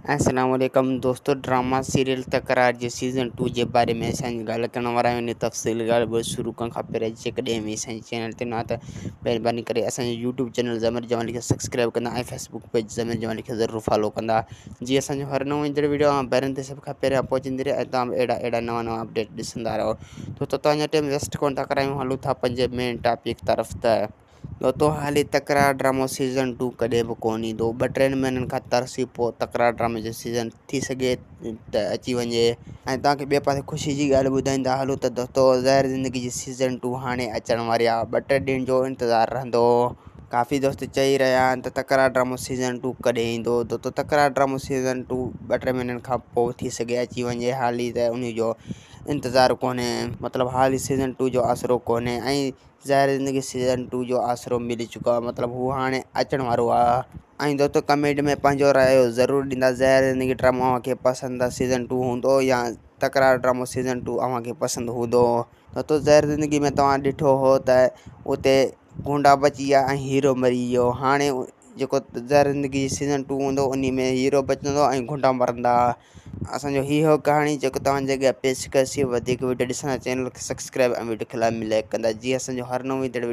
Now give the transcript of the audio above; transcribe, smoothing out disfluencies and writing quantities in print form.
अस्सलाम वालेकुम दोस्तों, ड्रामा सीरियल तकरार जे सीज़न 2 जे बारे में असांजी ॻाल्हि करण वारा आहियूं। तफ़सील ॻाल्हि शुरू करण खां पहिरियों जेकॾहिं बि असांजे चैनल ते न त महिरबानी करे असांजे यूट्यूब चैनल ज़मीर जमाली खे सब्सक्राइब कंदा ऐं फेसबुक पेज ज़मीर जमाली खे ज़रूरु फॉलो कंदा जीअं असांजो हर नओं ईंदड़ वीडियो पहिरियों ते सभ खां पहिरियों पहुचंदी रहे ऐं तव्हां बि अहिड़ा नवां अपडेट ॾिसंदा रहो। दोस्तों तव्हांजो टाइम वेस्ट कोन था करायूं, हलूं था पंहिंजे मेन टॉपिक तरफ़। त दोस्तों हाली तकरार ड्रामो सीज़न 2 कॾहिं बि कोन ईंदो। 2-3 महीननि खां तरसी पोइ तकरार ड्रामे जो सीज़न थी सघे त अची वञे। ऐं तव्हांखे ॿिए पासे ख़ुशी जी ॻाल्हि ॿुधाईंदा हलूं त दोस्तों ज़ाहिर ज़िंदगी जी सीज़न 2 हाणे अचण वारी आहे। 2-3 ॾींहंनि जो इंतज़ारु रहंदो। काफ़ी दोस्त चई रहिया आहिनि त तकरार ड्रामो सीज़न 2 कॾहिं ईंदो। दोस्तों तकरार ड्रामो सीज़न 2 2-3 महीननि खां पोइ थी सघे अची वञे। हाली त उन जो इंतज़ारु कोन्हे, मतिलबु हाली सीज़न 2 जो आसिरो कोन्हे ऐं ज़ाहिर ज़िंदगी सीज़न 2 जो आसिरो मिली चुको आहे, मतिलबु हू हाणे अचण वारो आहे। ऐं दोस्तों कमेंट में पंहिंजो राय ज़रूरु ॾींदा ज़ाहिर ज़िंदगी ड्रामो अव्हांखे पसंदि सीज़न 2 हूंदो या तकरार ड्रामो सीज़न 2 अव्हांखे पसंदि हूंदो। दोस्तों ज़ाहिर ज़िंदगी में तव्हां ॾिठो हो त उते गुंडा बची विया ऐं हीरो मरी वियो। हाणे जेको ज़ाहिर ज़िंदगी सीज़न 2 हूंदो उन में हीरो बचंदो ऐं गुंडा मरंदा। असांजो हो कहाणी जेको तव्हांजे अॻियां पेश कयोसीं। वधीक वीडियो ॾिसण चैनल खे सब्सक्राइब ऐं वीडियो खे लाइक कंदा जीअं असांजो हर नओं ईंदड़